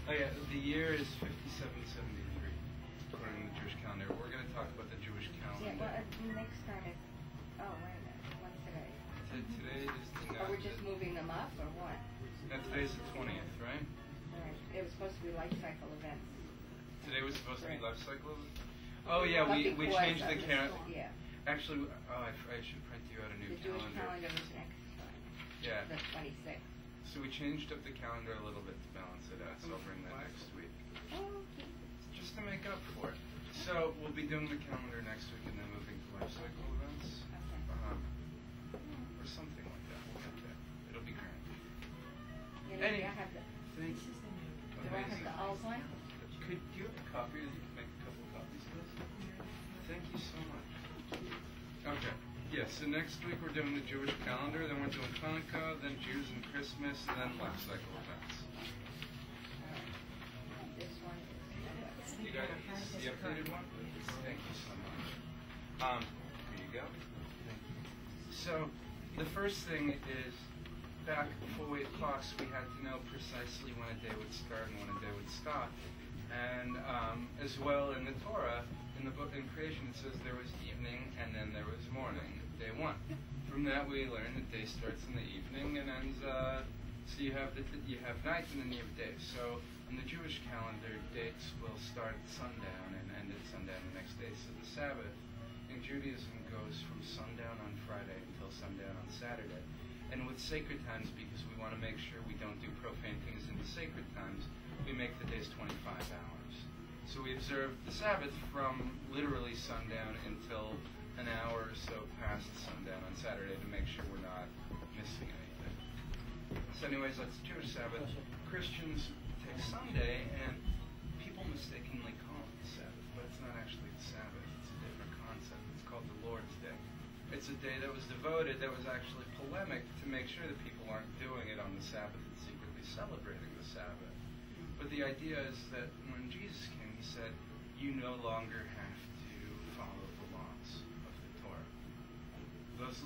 Oh yeah, the year is 5773 according to the Jewish calendar. We're going to talk about the Jewish calendar. Yeah, well, next time is. Oh, wait a minute. What's today? Today is the. Are we just moving them up or what? No, today's the 20th, right? Right. It was supposed to be life cycle events. Today was supposed to be life cycle. Oh yeah, we changed the calendar. Yeah. Actually, I should print you out a new calendar. The Jewish calendar was next time. Yeah. The 26th. So we changed up the calendar a little bit to balance it out, so I'll bring that next week. Oh, Just to make up for it. So we'll be doing the calendar next week and then moving to life cycle events. Or something like that. We'll get there. It'll be grand. I have the. Thank you. Do I have the old one? Could you have a copy? You can make a couple copies of this. Thank you so much. Okay. Yeah, so next week we're doing the Jewish calendar, then we're doing Hanukkah, then Jews and Christmas, and then life cycle events. This one is. You got the updated one? Thank you so much. Here you go. So the first thing is, back before we had clocks, we had to know precisely when a day would start and when a day would stop. And as well in the Torah, in the book in creation, it says there was evening and then there was morning, day one. From that we learn that day starts in the evening and ends. So you have night and then you have day. So in the Jewish calendar, dates will start at sundown and end at sundown the next day. So the Sabbath in Judaism goes from sundown on Friday until sundown on Saturday. And with sacred times, because we want to make sure we don't do profane things in the sacred times, we make the days 25 hours. So we observe the Sabbath from literally sundown until an hour or so past sundown on Saturday to make sure we're not missing anything. So anyways, that's Jewish Sabbath. Christians take Sunday, and people mistakenly call it the Sabbath, but it's not actually the Sabbath. It's a different concept. It's called the Lord's Day. It's a day that was devoted, that was actually polemic to make sure that people aren't doing it on the Sabbath and secretly celebrating the Sabbath. But the idea is that when Jesus came, he said, you no longer have to follow the laws of the Torah.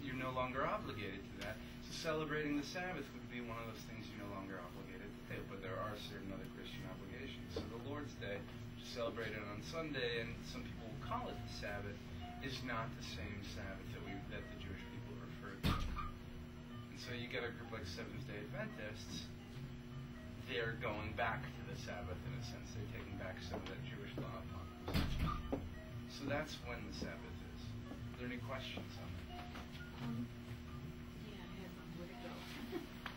You're no longer obligated to that. So celebrating the Sabbath would be one of those things you're no longer obligated to do, but there are certain other Christian obligations. So the Lord's Day, which is celebrated on Sunday, and some people will call it the Sabbath, is not the same Sabbath that the Jewish people refer to. And so you get a group like Seventh-day Adventists, they're going back to the Sabbath in a sense. They're taking back some of that Jewish law upon themselves. So that's when the Sabbath is. Are there any questions on that? Yeah, I have one. Where'd it go?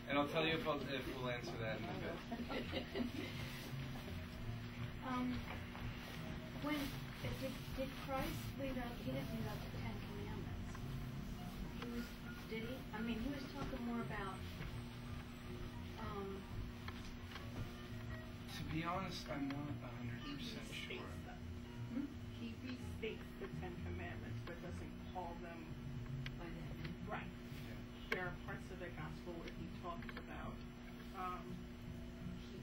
And I'll tell you if we'll answer that in a bit. When did Christ leave out? He didn't leave out the Ten Commandments. Did he? I mean, he was talking more about. To be honest, I'm not 100% sure. He restates the Ten Commandments, but doesn't call them By that name. right. Yeah. There are parts of the gospel where he talks about.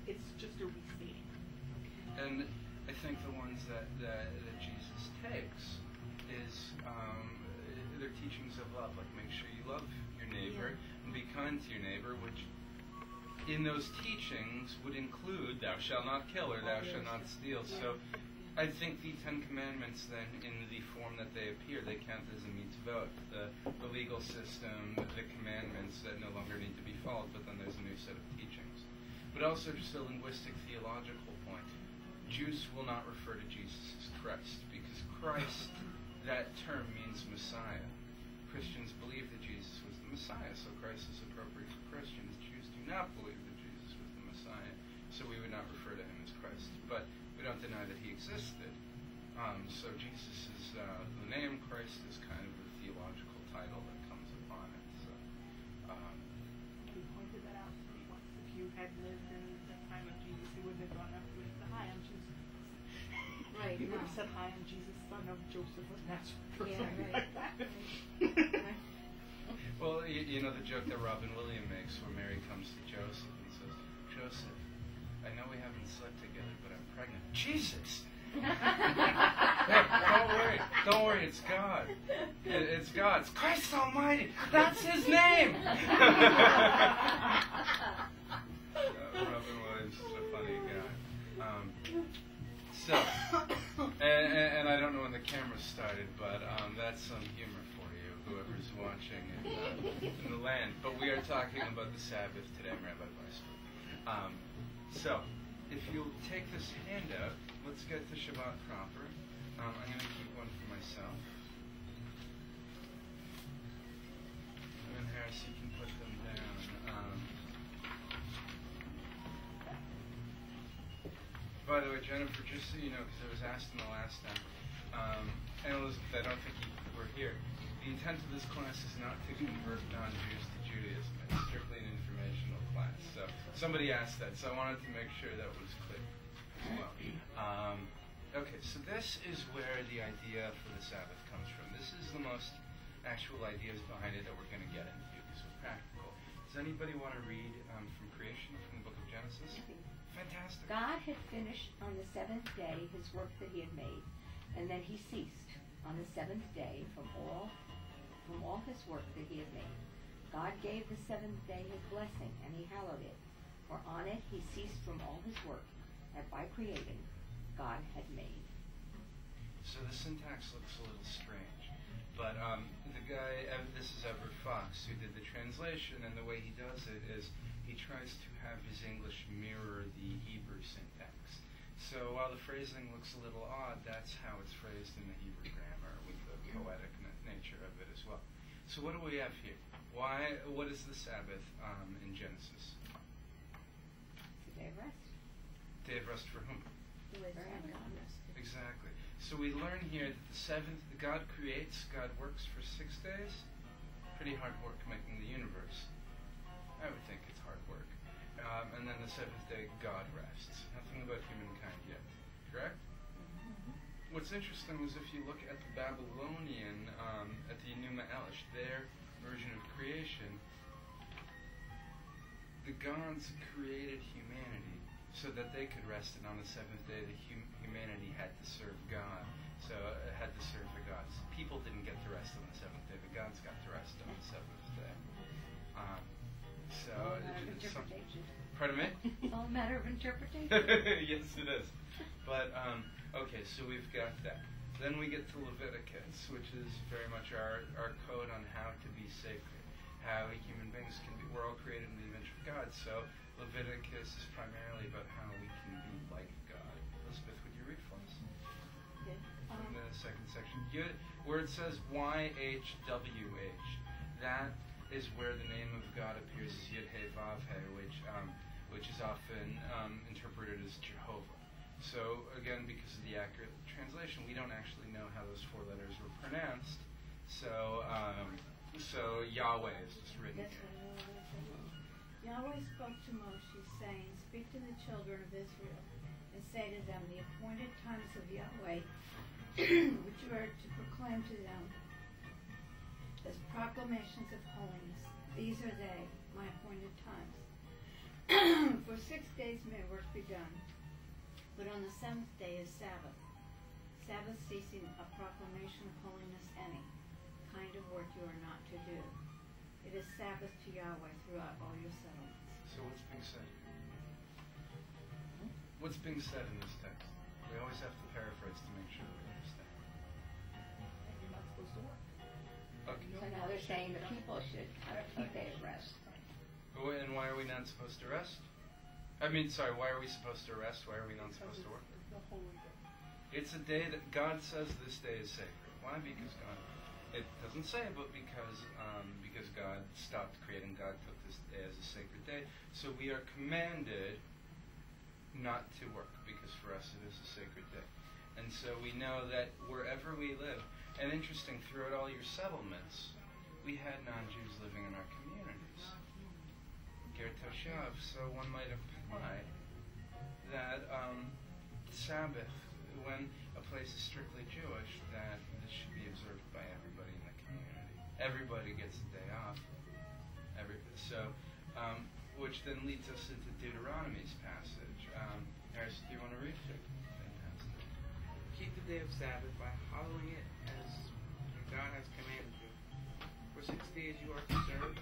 It's just a restating. And I think the ones that Jesus takes is they're teachings of love, like make sure you love your neighbor and be kind to your neighbor, which in those teachings would include thou shalt not kill or thou shalt not steal. So I think the Ten Commandments then, in the form that they appear, they count as a mitzvot, the legal system, the commandments that no longer need to be followed, but then there's a new set of teachings. But also just a linguistic theological point. Jews will not refer to Jesus as Christ, because Christ, that term means Messiah. Christians believe that Jesus was the Messiah, so Christ is appropriate for Christians. Jews do not believe that Jesus was the Messiah, so we would not refer to him as Christ. But we don't deny that he existed. So Jesus is, the name Christ is kind of a theological title that comes upon it. So, He pointed that out to me once. If you had lived in the time of Jesus, you wouldn't have gone up with the hi, I'm Jesus. Right. You would have said hi, I'm Jesus, son of Joseph of Nazareth, or Yeah, something right. like that. well, you know the joke that Robin Williams makes where Mary comes to Joseph and says, Joseph, I know we haven't slept together, but I'm pregnant. Jesus! Hey, don't worry, it's God. It's God. It's Christ Almighty. That's his name! Robin Williams is a funny guy. started, but that's some humor for you, whoever's watching in the land. But we are talking about the Sabbath today, Rabbi Weisberg. So, if you'll take this handout, let's get to Shabbat proper. I'm going to keep one for myself. And then Harris, you can put them down. By the way, Jennifer, just so you know, because I was asked in the last time, and Elizabeth, I don't think you were here, the intent of this class is not to convert non-Jews to Judaism. It's strictly an informational class. So somebody asked that, so I wanted to make sure that was clear as well. Okay, so this is where the idea for the Sabbath comes from. This is the most actual ideas behind it that we're going to get into because we're practical. Does anybody want to read from creation, from the book of Genesis? Fantastic. God had finished on the seventh day his work that he had made, and then he ceased on the seventh day from all his work that he had made. God gave the seventh day his blessing, and he hallowed it, for on it he ceased from all his work that by creating God had made. So the syntax looks a little strange, but the guy, this is Everett Fox, who did the translation, and the way he does it is he tries to have his English mirror the Hebrew syntax. So while the phrasing looks a little odd, that's how it's phrased in the Hebrew grammar with the poetic nature of it as well. So what do we have here? What is the Sabbath in Genesis? It's a day of rest. Day of rest for whom? The way the Sabbath rested. Exactly. So we learn here that the seventh, God creates, God works for 6 days. Pretty hard work making the universe. I would think it's hard work. And then the seventh day, God rests. Nothing about humankind yet. Correct? Mm-hmm. What's interesting is if you look at the Babylonian, at the Enuma Elish, their version of creation, the gods created humanity so that they could rest, and on the seventh day, the humanity had to serve God. So it had to serve the gods. People didn't get to rest on the seventh day. The gods got to rest on the seventh day. So All a matter of interpretation. Pardon me? It's all a matter of interpretation. Yes, it is. But okay, so we've got that. Then we get to Leviticus, which is very much our code on how to be sacred, how human beings can be. We're all created in the image of God. So Leviticus is primarily about how we can be like God. Elizabeth, would you read for us? Okay. From the second section, where it says YHWH, that is where the name of God appears as Yud He Vav He, which is often interpreted as Jehovah. So again, because of the accurate translation, we don't actually know how those 4 letters were pronounced. So Yahweh is just written here. Yahweh spoke to Moshe, saying, "Speak to the children of Israel, and say to them, the appointed times of Yahweh, which you are to proclaim to them as proclamations of holiness. These are they, my appointed times. For 6 days may work be done, but on the 7th day is Sabbath. Sabbath ceasing a proclamation of holiness any kind of work you are not to do. It is Sabbath to Yahweh throughout all your settlements." So what's being said? What's being said in this text? We always have to paraphrase to make sure we understand. You're not supposed to work. Okay. So now they're saying the people should have a day of rest. And why are we not supposed to rest? Why are we supposed to rest? Why are we not supposed to work? It's the holy day. It's a day that God says this day is sacred. Why? Because God. It doesn't say, but because God stopped creating, God took this day as a sacred day. So we are commanded not to work, because for us it is a sacred day. And so we know that wherever we live, and interesting, throughout all your settlements, we had non-Jews living in our communities. Ger Toshav, so one might imply that Sabbath, when a place is strictly Jewish, that this should be observed by everybody in the community. Everybody gets a day off. Which then leads us into Deuteronomy's passage. Harris, do you want to read it? Fantastic. Keep the day of Sabbath by hallowing it as God has commanded you. For 6 days you are to serve